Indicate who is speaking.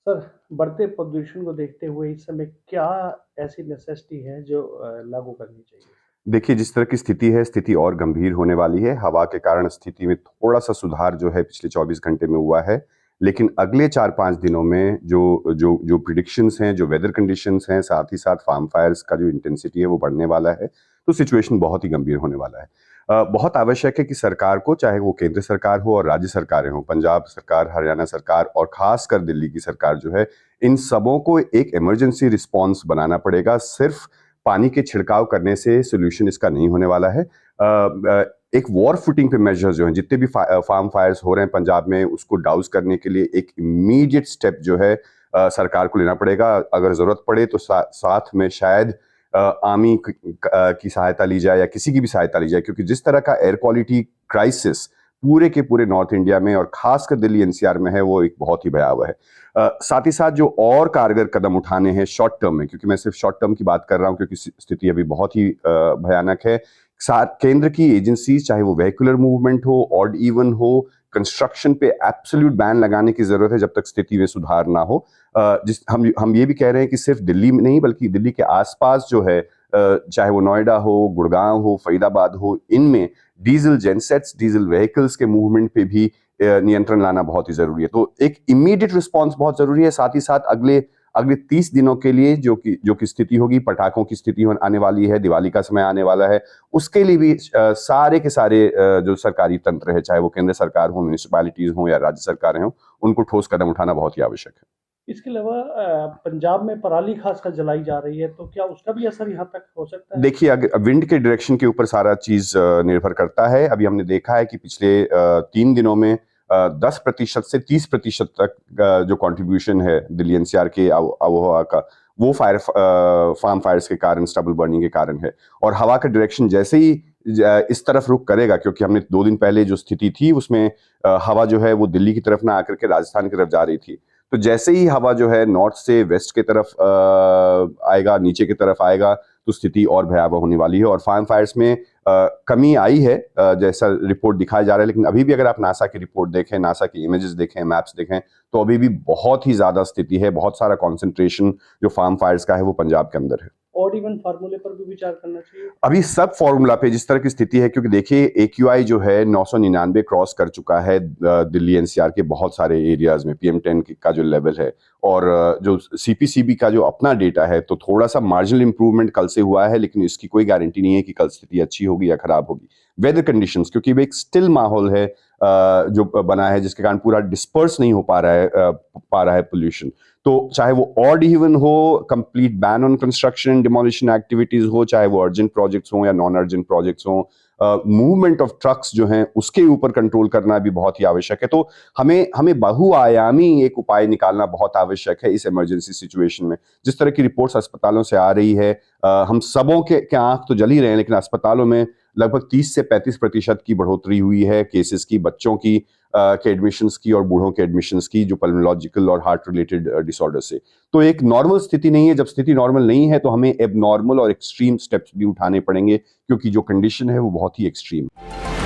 Speaker 1: Sir, बढ़ते प्रदूषण को देखते हुए इस समय क्या ऐसी नेसेसिटी है जो लागू करनी चाहिए?
Speaker 2: देखिए, जिस तरह की स्थिति है, स्थिति और गंभीर होने वाली है। हवा के कारण स्थिति में थोड़ा-सा सुधार जो है पिछले 24 घंटे में हुआ है। लेकिन अगले 4-5 दिनों में जो प्रेडिक्शंस हैं, जो वेदर कंडीशंस हैं, साथ ही साथ फार्म फायर्स का जो इंटेंसिटी है वो बढ़ने वाला है। तो सिचुएशन बहुत ही गंभीर होने वाला है। बहुत आवश्यक है कि सरकार को, चाहे वो केंद्र सरकार हो और राज्य सरकारें हों, पंजाब सरकार, हरियाणा सरकार और खासकर दिल्ली की सरकार जो है, इन सबों को एक इमरजेंसी रिस्पॉन्स बनाना पड़ेगा। सिर्फ पानी के छिड़काव करने से सोल्यूशन इसका नहीं होने वाला है। एक वॉर फुटिंग पे मेजर्स जो हैं, जितने भी फार्म फायर्स हो रहे हैं पंजाब में, उसको डाउज करने के लिए एक इमीडिएट स्टेप जो है सरकार को लेना पड़ेगा। अगर जरूरत पड़े तो साथ में शायद आर्मी की सहायता ली जाए या किसी की भी सहायता ली जाए, क्योंकि जिस तरह का एयर क्वालिटी क्राइसिस पूरे के पूरे नॉर्थ इंडिया में और खासकर दिल्ली एनसीआर में है, वो एक बहुत ही भयावह है। साथ ही साथ जो और कारगर कदम उठाने हैं शॉर्ट टर्म में, क्योंकि मैं सिर्फ शॉर्ट टर्म की बात कर रहा हूं क्योंकि स्थिति अभी बहुत ही भयानक है। केंद्र की एजेंसी, चाहे वो वेहिकुलर मूवमेंट हो, ऑड इवन हो, कंस्ट्रक्शन पे एब्सोल्यूट बैन लगाने की जरूरत है जब तक स्थिति में सुधार ना हो। जिस हम ये भी कह रहे हैं कि सिर्फ दिल्ली में नहीं बल्कि दिल्ली के आसपास जो है, चाहे वो नोएडा हो, गुड़गांव हो, फरीदाबाद हो, इनमें डीजल जेनसेट्स, डीजल व्हीकल्स के मूवमेंट पे भी नियंत्रण लाना बहुत ही जरूरी है। तो एक इमीडिएट रिस्पॉन्स बहुत जरूरी है। साथ ही साथ अगले अगले 30 दिनों के लिए जो कि स्थिति होगी, पटाखों की स्थिति आने वाली है, दिवाली का समय आने वाला है, उसके लिए भी सारे के सारे जो सरकारी तंत्र है, चाहे वो केंद्र सरकार हो, म्यूनिसिपैलिटीज हो या राज्य सरकारें हो, उनको ठोस कदम उठाना बहुत ही आवश्यक है।
Speaker 1: इसके अलावा पंजाब में पराली खासकर जलाई जा रही है, तो क्या उसका भी असर यहाँ तक हो सकता है?
Speaker 2: देखिए, अगर विंड के डायरेक्शन के ऊपर सारा चीज निर्भर करता है। अभी हमने देखा है कि पिछले 3 दिनों में 10% से 30% तक जो कंट्रीब्यूशन है दिल्ली एनसीआर के आबोहवा का, वो फार्म फायर्स के कारण, स्टबल बर्निंग के कारण है। और हवा का डायरेक्शन जैसे ही इस तरफ रुख करेगा, क्योंकि हमने 2 दिन पहले जो स्थिति थी उसमें हवा जो है वो दिल्ली की तरफ ना आकर के राजस्थान की तरफ जा रही थी। तो जैसे ही हवा जो है नॉर्थ से वेस्ट की तरफ आएगा, नीचे की तरफ आएगा, तो स्थिति और भयावह होने वाली है। और फार्म फायर्स में कमी आई है जैसा रिपोर्ट दिखाया जा रहा है, लेकिन अभी भी अगर आप नासा की रिपोर्ट देखें, नासा की इमेजेस देखें, मैप्स देखें, तो अभी भी बहुत ही ज्यादा स्थिति है। बहुत सारा कॉन्सेंट्रेशन जो फार्म फायर्स का है वो पंजाब के अंदर है।
Speaker 1: ऑड इवन फार्मूले पर भी विचार करना चाहिए?
Speaker 2: अभी सब फॉर्मूला पे जिस तरह की स्थिति है, क्योंकि देखिए एक्यूआई जो है 999 क्रॉस कर चुका है दिल्ली एनसीआर के बहुत सारे एरियाज में, PM10 का जो लेवल है। और जो सीपीसीबी का जो अपना डेटा है, तो थोड़ा सा मार्जिनल इंप्रूवमेंट कल से हुआ है, लेकिन इसकी कोई गारंटी नहीं है कि कल स्थिति अच्छी होगी या खराब होगी। वेदर कंडीशंस, क्योंकि वो एक स्टिल माहौल है जो बना है, जिसके कारण पूरा डिस्पर्स नहीं हो पा रहा है पोल्यूशन। तो चाहे वो ऑड इवन हो, complete ban on construction demolition activities हो, चाहे वो अर्जेंट प्रोजेक्ट्स हो या नॉन अर्जेंट प्रोजेक्ट्स हो, मूवमेंट ऑफ ट्रक्स जो हैं उसके ऊपर कंट्रोल करना भी बहुत ही आवश्यक है। तो हमें बहुआयामी एक उपाय निकालना बहुत आवश्यक है इस इमरजेंसी सिचुएशन में। जिस तरह की रिपोर्ट्स अस्पतालों से आ रही है, हम सबों के आंख तो जल ही रहे हैं, लेकिन अस्पतालों में लगभग 30 से 35% की बढ़ोतरी हुई है केसेस की, बच्चों की के एडमिशन्स की और बूढ़ों के एडमिशन्स की, जो पल्मोलॉजिकल और हार्ट रिलेटेड डिसऑर्डर से। तो एक नॉर्मल स्थिति नहीं है। जब स्थिति नॉर्मल नहीं है तो हमें एबनॉर्मल और एक्सट्रीम स्टेप्स भी उठाने पड़ेंगे, क्योंकि जो कंडीशन है वो बहुत ही एक्सट्रीम है।